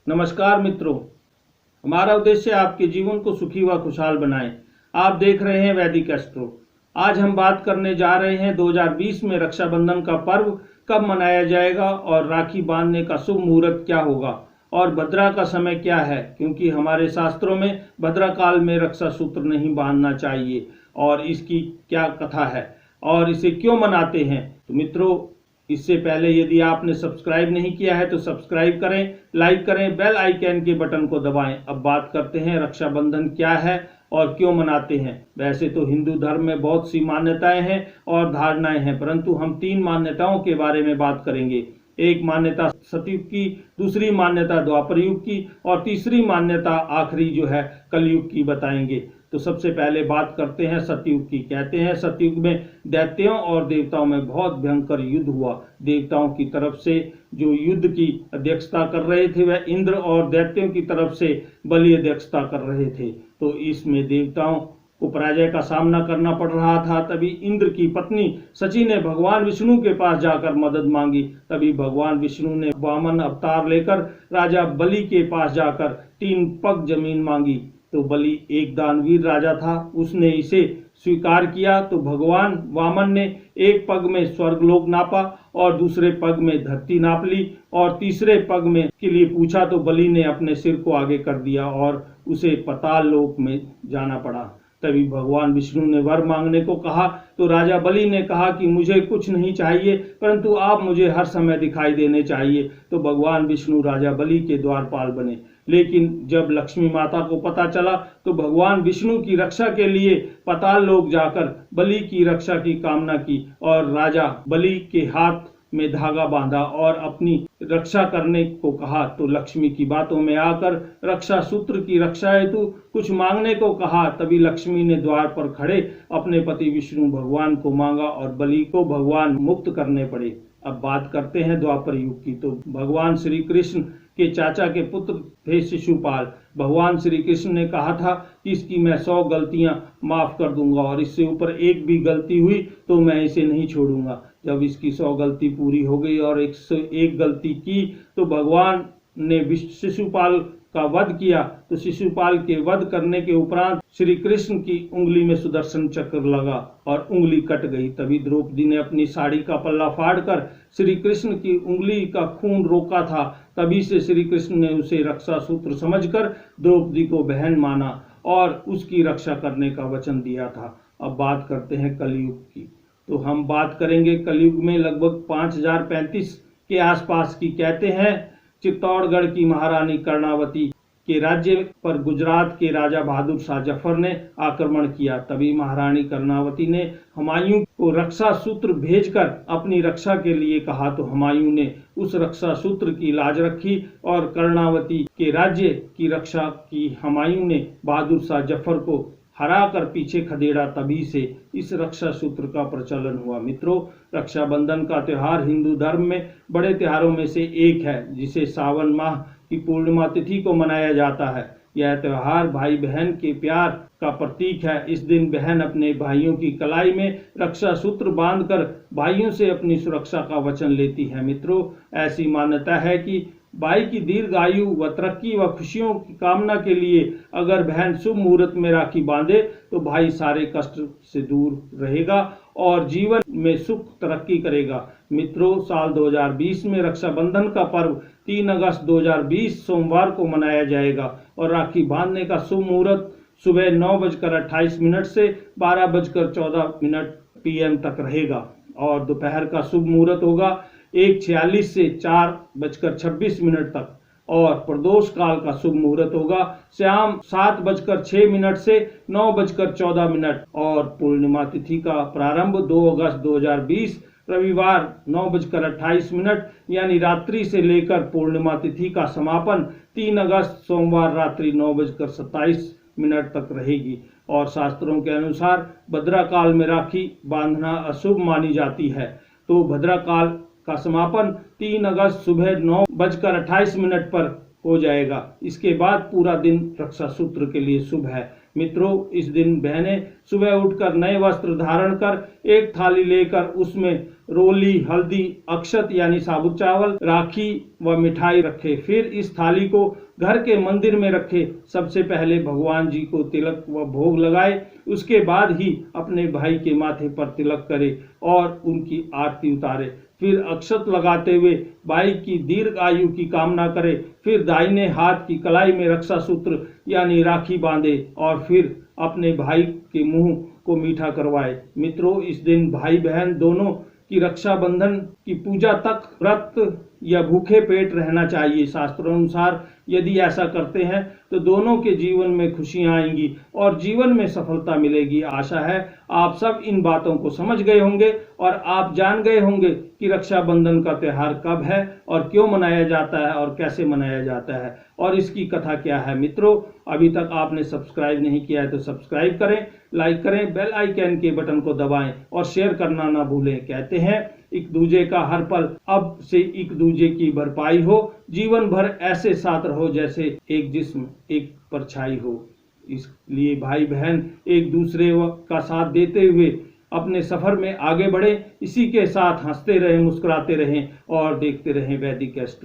नमस्कार मित्रों, हमारा उद्देश्य आपके जीवन को सुखी व खुशहाल बनाएं। आप देख रहे हैं वैदिक एस्ट्रो। आज हम बात करने जा रहे हैं 2020 में रक्षाबंधन का पर्व कब मनाया जाएगा और राखी बांधने का शुभ मुहूर्त क्या होगा और भद्रा का समय क्या है, क्योंकि हमारे शास्त्रों में भद्रा काल में रक्षा सूत्र नहीं बांधना चाहिए और इसकी क्या कथा है और इसे क्यों मनाते हैं। तो मित्रों, इससे पहले यदि आपने सब्सक्राइब नहीं किया है तो सब्सक्राइब करें, लाइक करें, बेल आइकन के बटन को दबाएं। अब बात करते हैं रक्षाबंधन क्या है और क्यों मनाते हैं। वैसे तो हिंदू धर्म में बहुत सी मान्यताएं हैं और धारणाएं हैं, परंतु हम 3 मान्यताओं के बारे में बात करेंगे। एक मान्यता सतयुग की, दूसरी मान्यता द्वापर युग की और तीसरी मान्यता आखिरी जो है कलयुग की बताएंगे। तो सबसे पहले बात करते हैं सतयुग की। कहते हैं सतयुग में दैत्यों और देवताओं में बहुत भयंकर युद्ध हुआ। देवताओं की तरफ से जो युद्ध की अध्यक्षता कर रहे थे वह इंद्र और दैत्यों की तरफ से बलि अध्यक्षता कर रहे थे। तो इसमें देवताओं को पराजय का सामना करना पड़ रहा था। तभी इंद्र की पत्नी शची ने भगवान विष्णु के पास जाकर मदद मांगी। तभी भगवान विष्णु ने वामन अवतार लेकर राजा बलि के पास जाकर 3 पग जमीन मांगी। तो बलि एक दानवीर राजा था, उसने इसे स्वीकार किया। तो भगवान वामन ने एक पग में स्वर्गलोक नापा और दूसरे पग में धरती नाप ली और तीसरे पग में के लिए पूछा तो बलि ने अपने सिर को आगे कर दिया और उसे पाताल लोक में जाना पड़ा। तभी भगवान विष्णु ने वर मांगने को कहा तो राजा बलि ने कहा कि मुझे कुछ नहीं चाहिए, परंतु आप मुझे हर समय दिखाई देने चाहिए। तो भगवान विष्णु राजा बलि के द्वारपाल बने। लेकिन जब लक्ष्मी माता को पता चला तो भगवान विष्णु की रक्षा के लिए पाताल लोक जाकर बलि की रक्षा की कामना की और राजा बलि के हाथ में धागा बांधा और अपनी रक्षा करने को कहा। तो लक्ष्मी की बातों में आकर रक्षा सूत्र की रक्षा हेतु कुछ मांगने को कहा। तभी लक्ष्मी ने द्वार पर खड़े अपने पति विष्णु भगवान को मांगा और बलि को भगवान मुक्त करने पड़े। अब बात करते हैं द्वापर युग की। तो भगवान श्री कृष्ण के चाचा के पुत्र थे शिशुपाल। भगवान श्री कृष्ण ने कहा था कि इसकी मैं 100 गलतियां माफ कर दूंगा और इससे ऊपर एक भी गलती हुई तो मैं इसे नहीं छोड़ूंगा। जब इसकी 100 गलती पूरी हो गई और 101 गलती की तो भगवान ने शिशुपाल का वध किया। तो शिशुपाल के वध करने के उपरांत श्री कृष्ण की उंगली में सुदर्शन चक्र लगा और उंगली कट गई। तभी द्रौपदी ने अपनी साड़ी का पल्ला फाड़कर श्री कृष्ण की उंगली का खून रोका था। तभी से श्री कृष्ण ने उसे रक्षा सूत्र समझकर द्रौपदी को बहन माना और उसकी रक्षा करने का वचन दिया था। अब बात करते हैं कलयुग की। तो हम बात करेंगे कलयुग में लगभग 5035 के आसपास की। कहते हैं चित्तौड़गढ़ की महारानी कर्णावती के राज्य पर गुजरात के राजा बहादुर शाह जफर ने आक्रमण किया। तभी महारानी कर्णावती ने हुमायूं को रक्षा सूत्र भेजकर अपनी रक्षा के लिए कहा। तो हुमायूं ने उस रक्षा सूत्र की लाज रखी और कर्णावती के राज्य की रक्षा की। हुमायूं ने बहादुर शाह जफर को हरा कर पीछे खदेड़ा। तभी से इस रक्षा सूत्र का प्रचलन हुआ। मित्रों, रक्षाबंधन का त्यौहार हिंदू धर्म में बड़े त्योहारों में से एक है, जिसे सावन माह की पूर्णिमा तिथि को मनाया जाता है। यह त्यौहार भाई बहन के प्यार का प्रतीक है। इस दिन बहन अपने भाइयों की कलाई में रक्षा सूत्र बांधकर भाइयों से अपनी सुरक्षा का वचन लेती है। मित्रों, ऐसी मान्यता है कि भाई की दीर्घायु व तरक्की व खुशियों की कामना के लिए अगर बहन शुभ मुहूर्त में राखी बांधे तो भाई सारे कष्ट से दूर रहेगा और जीवन में सुख तरक्की करेगा। मित्रों, साल 2020 में रक्षाबंधन का पर्व 3 अगस्त 2020 सोमवार को मनाया जाएगा और राखी बांधने का शुभ मुहूर्त सुबह 9:28 से 12:14 PM तक रहेगा और दोपहर का शुभ मुहूर्त होगा 1:46 से 4:26 तक और प्रदोष काल का शुभ मुहूर्त होगा शाम 7:06 से 9:14 और पूर्णिमा तिथि का प्रारंभ 2 अगस्त 2020 रविवार 9:28 यानी रात्रि से लेकर पूर्णिमा तिथि का समापन 3 अगस्त सोमवार रात्रि 9:27 तक रहेगी। और शास्त्रों के अनुसार भद्रा काल में राखी बांधना अशुभ मानी जाती है। तो भद्रा काल का समापन 3 अगस्त सुबह 9:28 पर हो जाएगा। इसके बाद पूरा दिन रक्षा सूत्र के लिए शुभ है। मित्रों, इस दिन बहनें सुबह उठकर नए वस्त्र धारण कर एक थाली लेकर उसमें रोली, हल्दी, अक्षत यानी साबुत चावल, राखी व मिठाई रखे। फिर इस थाली को घर के मंदिर में रखे। सबसे पहले भगवान जी को तिलक व भोग लगाए, उसके बाद ही अपने भाई के माथे पर तिलक करे और उनकी आरती उतारे। फिर अक्षत लगाते हुए भाई की दीर्घ आयु की कामना करे। फिर दाहिने हाथ की कलाई में रक्षा सूत्र यानी राखी बांधे और फिर अपने भाई के मुंह को मीठा करवाए। मित्रों, इस दिन भाई बहन दोनों की रक्षाबंधन की पूजा तक व्रत या भूखे पेट रहना चाहिए। शास्त्रों अनुसार यदि ऐसा करते हैं तो दोनों के जीवन में खुशियां आएंगी और जीवन में सफलता मिलेगी। आशा है आप सब इन बातों को समझ गए होंगे और आप जान गए होंगे कि रक्षाबंधन का त्यौहार कब है और क्यों मनाया जाता है और कैसे मनाया जाता है और इसकी कथा क्या है। मित्रों, अभी तक आपने सब्सक्राइब नहीं किया है तो सब्सक्राइब करें, लाइक करें, बेल आइकन के बटन को दबाएं और शेयर करना ना भूलें। कहते हैं एक दूजे का हर पल अब से एक दूजे की भरपाई हो, जीवन भर ऐसे साथ रहो जैसे एक जिस्म एक परछाई हो। इसलिए भाई बहन एक दूसरे का साथ देते हुए अपने सफर में आगे बढ़े। इसी के साथ हंसते रहें, मुस्कुराते रहें और देखते रहें वैदिक एस्ट्रो।